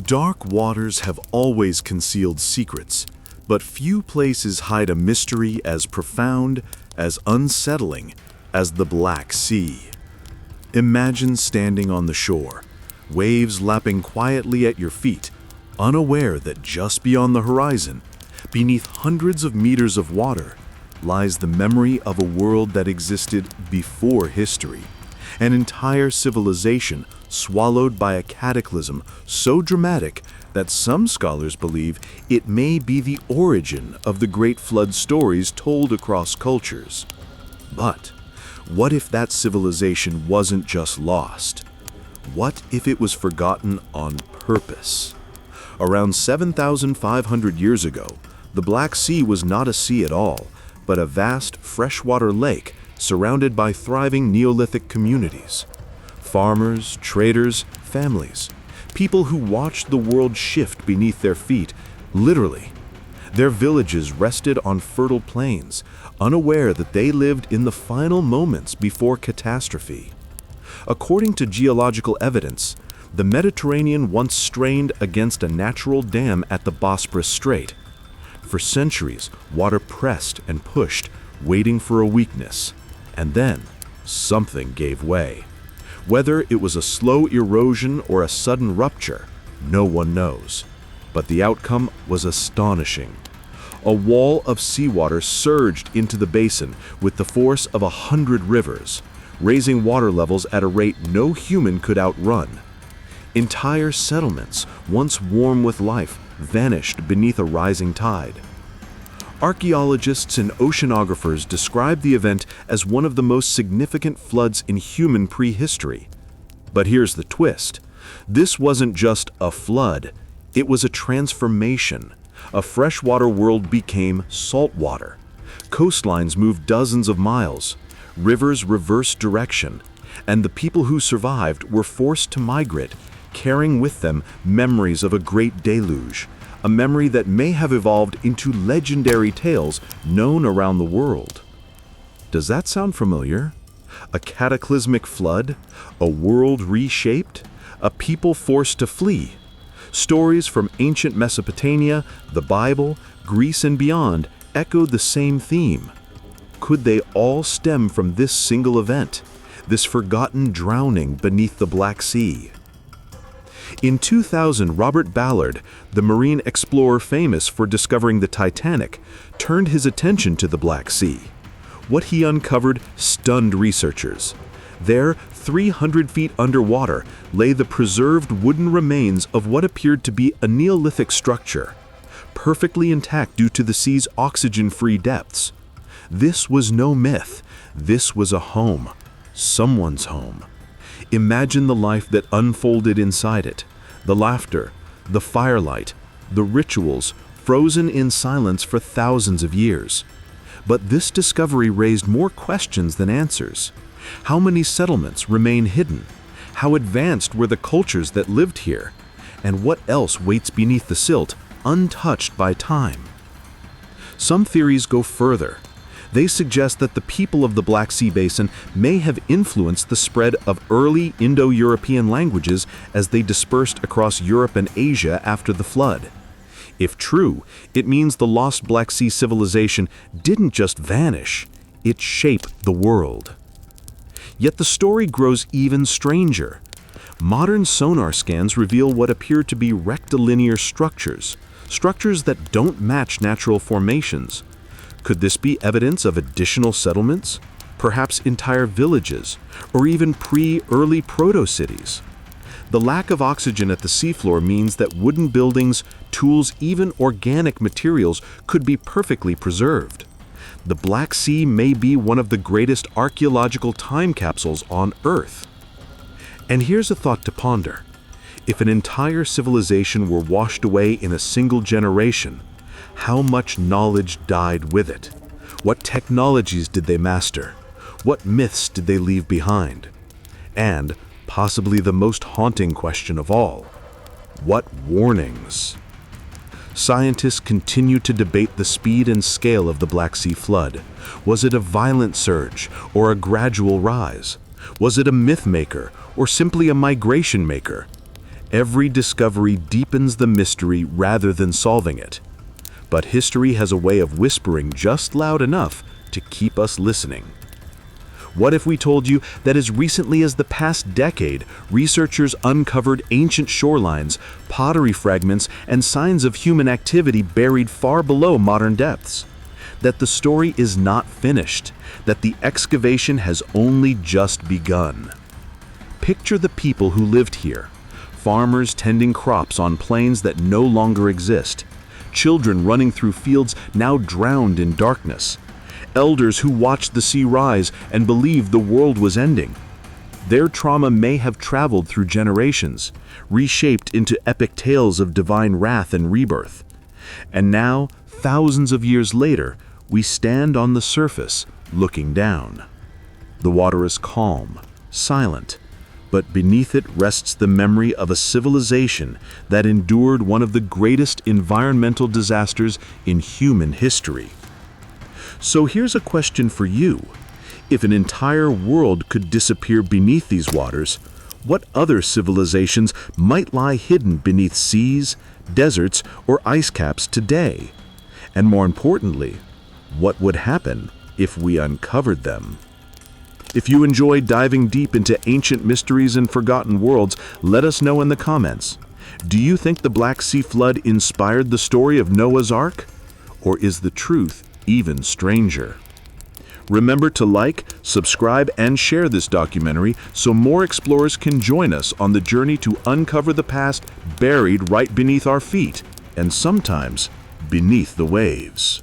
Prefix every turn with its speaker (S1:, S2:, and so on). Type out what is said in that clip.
S1: Dark waters have always concealed secrets, but few places hide a mystery as profound, as unsettling as the Black Sea. Imagine standing on the shore, waves lapping quietly at your feet, unaware that just beyond the horizon, beneath hundreds of meters of water, lies the memory of a world that existed before history, an entire civilization swallowed by a cataclysm so dramatic that some scholars believe it may be the origin of the Great Flood stories told across cultures. But what if that civilization wasn't just lost? What if it was forgotten on purpose? Around 7,500 years ago, the Black Sea was not a sea at all, but a vast freshwater lake surrounded by thriving Neolithic communities. Farmers, traders, families, people who watched the world shift beneath their feet, literally. Their villages rested on fertile plains, unaware that they lived in the final moments before catastrophe. According to geological evidence, the Mediterranean once strained against a natural dam at the Bosporus Strait. For centuries, water pressed and pushed, waiting for a weakness. And then, something gave way. Whether it was a slow erosion or a sudden rupture, no one knows. But the outcome was astonishing. A wall of seawater surged into the basin with the force of 100 rivers, raising water levels at a rate no human could outrun. Entire settlements, once warm with life, vanished beneath a rising tide. Archaeologists and oceanographers describe the event as one of the most significant floods in human prehistory. But here's the twist. This wasn't just a flood, it was a transformation. A freshwater world became saltwater. Coastlines moved dozens of miles, rivers reversed direction, and the people who survived were forced to migrate, carrying with them memories of a great deluge, a memory that may have evolved into legendary tales known around the world. Does that sound familiar? A cataclysmic flood? A world reshaped? A people forced to flee? Stories from ancient Mesopotamia, the Bible, Greece, and beyond echoed the same theme. Could they all stem from this single event, this forgotten drowning beneath the Black Sea? In 2000, Robert Ballard, the marine explorer famous for discovering the Titanic, turned his attention to the Black Sea. What he uncovered stunned researchers. There, 300 feet underwater, lay the preserved wooden remains of what appeared to be a Neolithic structure, perfectly intact due to the sea's oxygen-free depths. This was no myth. This was a home. Someone's home. Imagine the life that unfolded inside it, the laughter, the firelight, the rituals, frozen in silence for thousands of years. But this discovery raised more questions than answers. How many settlements remain hidden? How advanced were the cultures that lived here? And what else waits beneath the silt, untouched by time? Some theories go further. They suggest that the people of the Black Sea Basin may have influenced the spread of early Indo-European languages as they dispersed across Europe and Asia after the flood. If true, it means the lost Black Sea civilization didn't just vanish, it shaped the world. Yet the story grows even stranger. Modern sonar scans reveal what appear to be rectilinear structures that don't match natural formations. Could this be evidence of additional settlements, perhaps entire villages, or even early proto-cities? The lack of oxygen at the seafloor means that wooden buildings, tools, even organic materials could be perfectly preserved. The Black Sea may be one of the greatest archaeological time capsules on Earth. And here's a thought to ponder. If an entire civilization were washed away in a single generation, how much knowledge died with it? What technologies did they master? What myths did they leave behind? And, possibly the most haunting question of all, what warnings? Scientists continue to debate the speed and scale of the Black Sea flood. Was it a violent surge or a gradual rise? Was it a myth maker or simply a migration maker? Every discovery deepens the mystery rather than solving it. But history has a way of whispering just loud enough to keep us listening. What if we told you that as recently as the past decade, researchers uncovered ancient shorelines, pottery fragments, and signs of human activity buried far below modern depths? That the story is not finished, that the excavation has only just begun. Picture the people who lived here. Farmers tending crops on plains that no longer exist. Children running through fields now drowned in darkness. Elders who watched the sea rise and believed the world was ending. Their trauma may have traveled through generations, reshaped into epic tales of divine wrath and rebirth. And now, thousands of years later, we stand on the surface, looking down. The water is calm, silent, but beneath it rests the memory of a civilization that endured one of the greatest environmental disasters in human history. So here's a question for you. If an entire world could disappear beneath these waters, what other civilizations might lie hidden beneath seas, deserts, or ice caps today? And more importantly, what would happen if we uncovered them? If you enjoy diving deep into ancient mysteries and forgotten worlds, let us know in the comments. Do you think the Black Sea flood inspired the story of Noah's Ark? Or is the truth even stranger? Remember to like, subscribe, and share this documentary so more explorers can join us on the journey to uncover the past buried right beneath our feet, and sometimes beneath the waves.